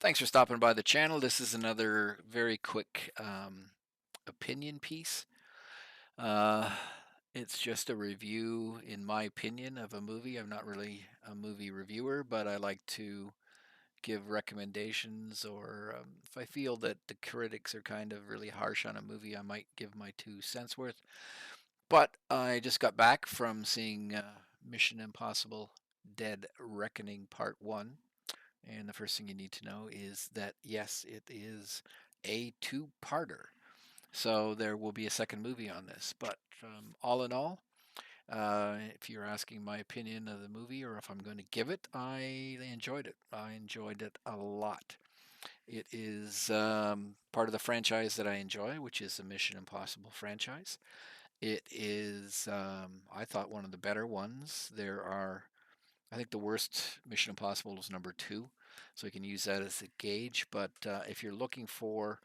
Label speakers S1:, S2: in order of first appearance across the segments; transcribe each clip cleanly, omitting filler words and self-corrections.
S1: Thanks for stopping by the channel. This is another very quick opinion piece. Uh, it's just a review, in my opinion, of a movie. I'm not really a movie reviewer, but I like to give recommendations, or if I feel that the critics are kind of really harsh on a movie, I might give my 2 cents worth. But I just got back from seeing Mission Impossible Dead Reckoning Part 1. And the first thing you need to know is that, yes, it is a two-parter. So there will be a second movie on this. But all in all, if you're asking my opinion of the movie or if I'm going to give it, I enjoyed it. I enjoyed it a lot. It is part of the franchise that I enjoy, which is the Mission Impossible franchise. It is, I thought, one of the better ones. I think the worst Mission Impossible is number two, so you can use that as a gauge. But if you're looking for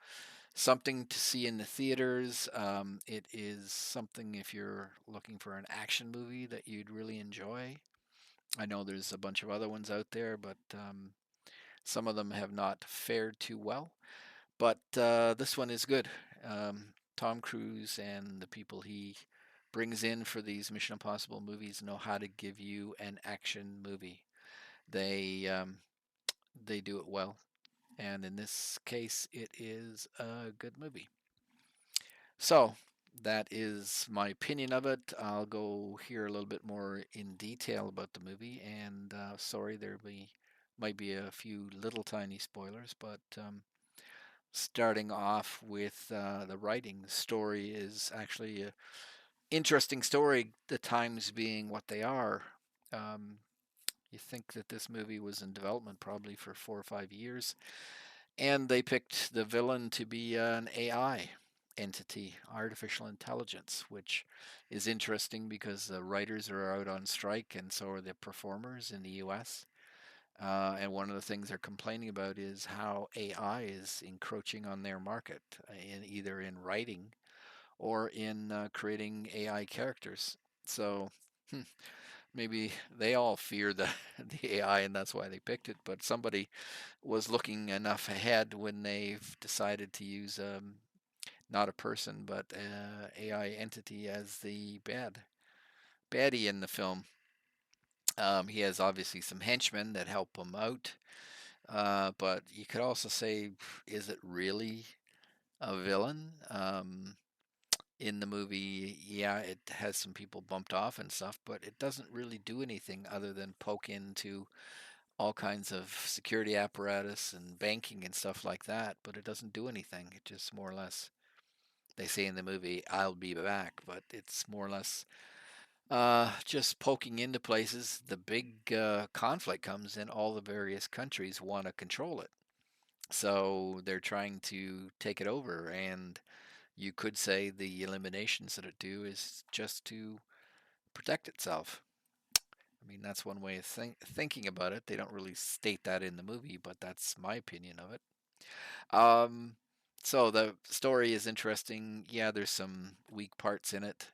S1: something to see in the theaters, it is something, if you're looking for an action movie that you'd really enjoy. I know there's a bunch of other ones out there, but some of them have not fared too well. But this one is good. Tom Cruise and the people he brings in for these Mission Impossible movies know how to give you an action movie. They um, they do it well, and in this case, it is a good movie. So that is my opinion of it. I'll go here a little bit more in detail about the movie, and sorry, might be a few little tiny spoilers, but starting off with the writing, the story is actually an interesting story. The times being what they are. Um, you think that this movie was in development probably for 4 or 5 years. And they picked the villain to be an AI entity, artificial intelligence, which is interesting because the writers are out on strike and so are the performers in the US. And one of the things they're complaining about is how AI is encroaching on their market, either in writing or in creating AI characters. So hmm, maybe they all fear the, the AI and that's why they picked it, but somebody was looking enough ahead when they've decided to use not a person but a AI entity as the baddie in the film. He has obviously some henchmen that help him out, but you could also say, is it really a villain? In the movie, yeah, it has some people bumped off and stuff, but it doesn't really do anything other than poke into all kinds of security apparatus and banking and stuff like that, but it doesn't do anything. It just more or less, they say in the movie, I'll be back, but it's more or less just poking into places. The big conflict comes in all the various countries want to control it. So they're trying to take it over, and you could say the eliminations that it do is just to protect itself. I mean, that's one way of thinking about it. They don't really state that in the movie, but that's my opinion of it. Um, so the story is interesting. Yeah, there's some weak parts in it,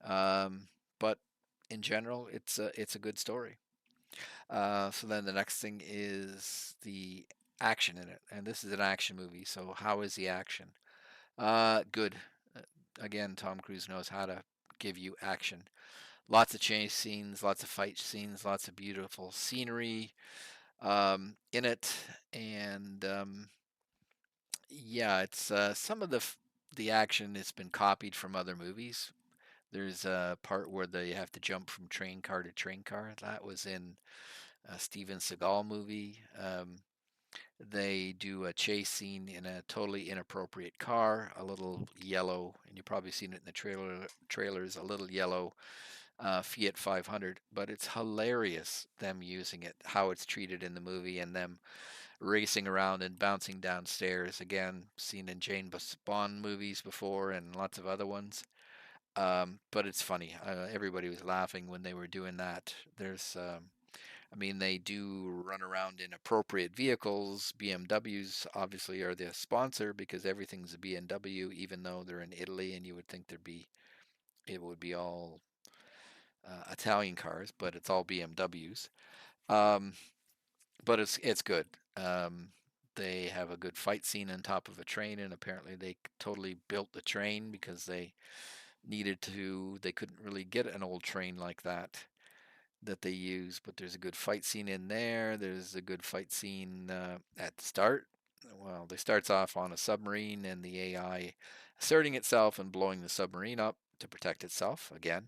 S1: um, but in general, it's a good story. So then the next thing is the action in it, and this is an action movie. So how is the action? Good. Uh, Again, Tom Cruise knows how to give you action. Lots of chase scenes, lots of fight scenes, lots of beautiful scenery in it, and yeah, it's some of the action has been copied from other movies. There's a part where they have to jump from train car to train car. That was in a Steven Seagal movie. They do a chase scene in a totally inappropriate car, a little yellow, and you've probably seen it in the trailers, a little yellow Fiat 500. But it's hilarious them using it, how it's treated in the movie, and them racing around and bouncing downstairs. Again, seen in Jane Bond movies before and lots of other ones. But it's funny. Everybody was laughing when they were doing that. I mean, they do run around in appropriate vehicles. BMWs obviously are the sponsor because everything's a BMW, even though they're in Italy, and you would think it would be all Italian cars, but it's all BMWs. Um, but it's good. Um, They have a good fight scene on top of a train, and apparently they totally built the train because they needed to. They couldn't really get an old train like that they use, but there's a good fight scene in there. There's a good fight scene at the start. Well, it starts off on a submarine and the AI asserting itself and blowing the submarine up to protect itself again.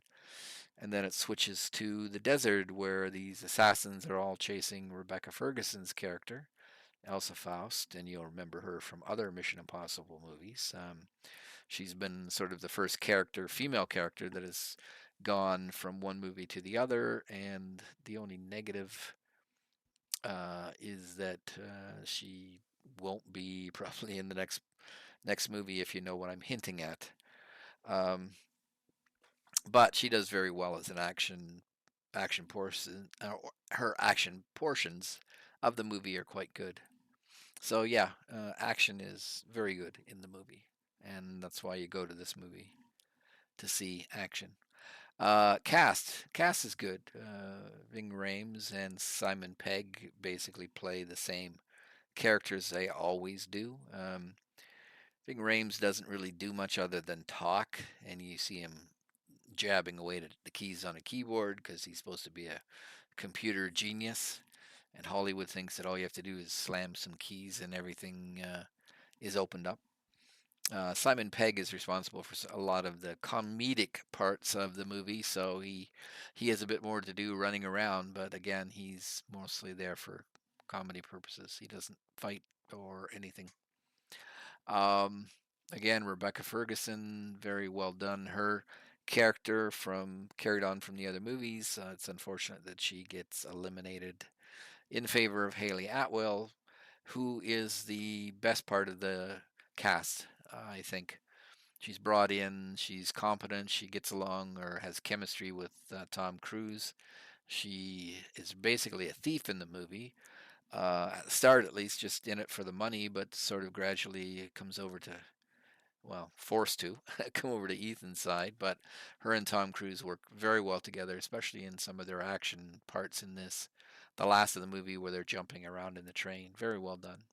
S1: And then it switches to the desert where these assassins are all chasing Rebecca Ferguson's character, Elsa Faust, and you'll remember her from other Mission Impossible movies. She's been sort of the first character, female character, that has gone from one movie to the other, and the only negative is that she won't be probably in the next movie, if you know what I'm hinting at. Um, but she does very well as an action portion. Her action portions of the movie are quite good. So yeah, action is very good in the movie, and that's why you go to this movie to see action. Cast is good. Ving Rhames and Simon Pegg basically play the same characters they always do. Ving Rhames doesn't really do much other than talk, and you see him jabbing away at the keys on a keyboard because he's supposed to be a computer genius. And Hollywood thinks that all you have to do is slam some keys and everything is opened up. Simon Pegg is responsible for a lot of the comedic parts of the movie, so he has a bit more to do running around. But again, he's mostly there for comedy purposes. He doesn't fight or anything. Um, Again, Rebecca Ferguson, very well done. Her character from carried on from the other movies. It's unfortunate that she gets eliminated in favor of Haley Atwell, who is the best part of the cast, I think. She's brought in, she's competent, she gets along or has chemistry with Tom Cruise. She is basically a thief in the movie. At the start, at least, just in it for the money, but sort of gradually comes over to, well, forced to come over to Ethan's side. But her and Tom Cruise work very well together, especially in some of their action parts in this, the last of the movie where they're jumping around in the train. Very well done.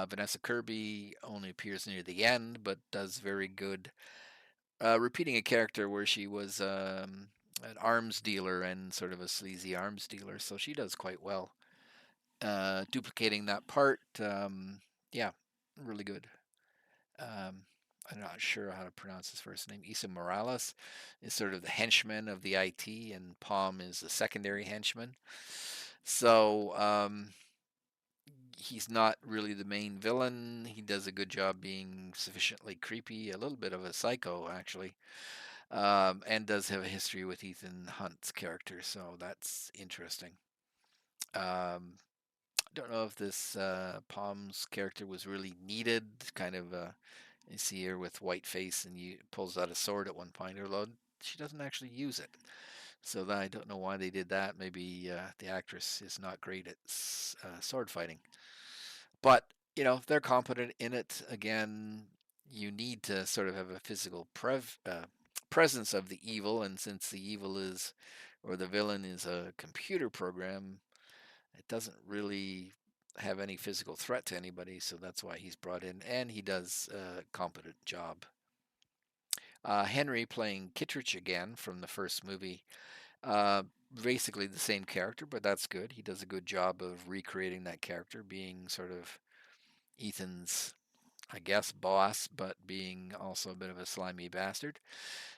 S1: Vanessa Kirby only appears near the end, but does very good, repeating a character where she was an arms dealer and sort of a sleazy arms dealer, so she does quite well. Duplicating that part, yeah, really good. Um, I'm not sure how to pronounce his first name. Isa Morales is sort of the henchman of the IT, and Palm is the secondary henchman. So he's not really the main villain. He does a good job being sufficiently creepy, a little bit of a psycho, actually, and does have a history with Ethan Hunt's character, so that's interesting. Um, don't know if this Palm's character was really needed. Kind of, you see her with white face, and you pulls out a sword at one point. Although she doesn't actually use it, so I don't know why they did that. Maybe the actress is not great at sword fighting. But if they're competent in it, again, you need to sort of have a physical presence of the evil, and since the evil is, or the villain is a computer program, it doesn't really have any physical threat to anybody, so that's why he's brought in, and he does a competent job. Henry playing Kittredge again from the first movie. Uh, Basically the same character, but that's good. He does a good job of recreating that character, being sort of Ethan's, I guess, boss, but being also a bit of a slimy bastard.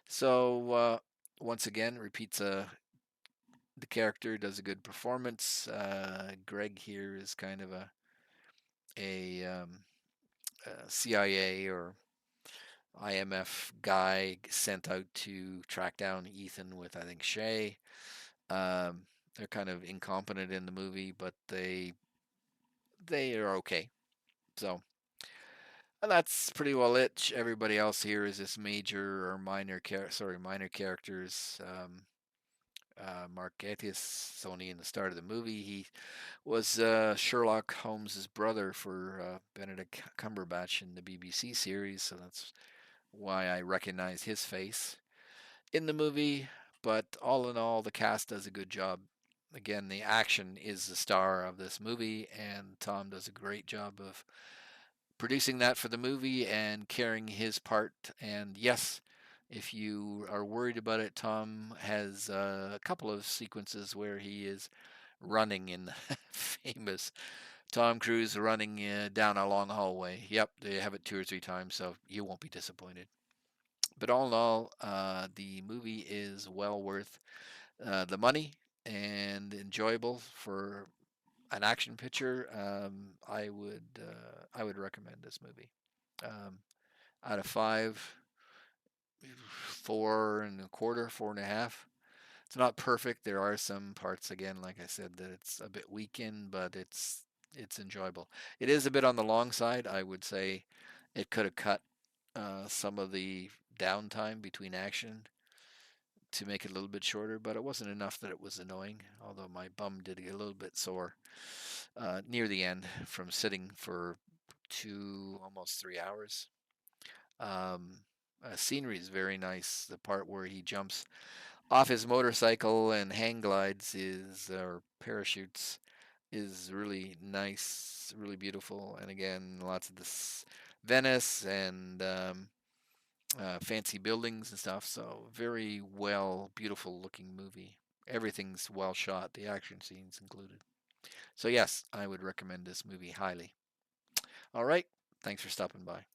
S1: So once again, repeats the character, does a good performance. Greg here is kind of a CIA or IMF guy sent out to track down Ethan with, I think, Shay. They're kind of incompetent in the movie, but they are okay. So and that's pretty well it. Everybody else here is this major or minor characters. Mark Gatiss, only in the start of the movie. He was Sherlock Holmes's brother for Benedict Cumberbatch in the BBC series, so that's why I recognize his face in the movie. But all in all, the cast does a good job again, the action is the star of this movie, and Tom does a great job of producing that for the movie and carrying his part. And yes, if you are worried about it, Tom has a couple of sequences where he is running in the famous Tom Cruise running down a long hallway. Yep, they have it two or three times, so you won't be disappointed. But all in all, the movie is well worth the money and enjoyable for an action picture. I would recommend this movie. Um, Out of five, 4.25, 4.5. It's not perfect. There are some parts, again, like I said, that it's a bit weak in, but it's enjoyable. It is a bit on the long side. I would say it could have cut some of the downtime between action to make it a little bit shorter, but it wasn't enough that it was annoying. Although my bum did get a little bit sore near the end from sitting for almost 3 hours. Um, Scenery is very nice. The part where he jumps off his motorcycle and hang glides or parachutes is really nice, really beautiful. And again, lots of this Venice and fancy buildings and stuff. So very well, beautiful looking movie. Everything's well shot, the action scenes included. So yes, I would recommend this movie highly. All right, thanks for stopping by.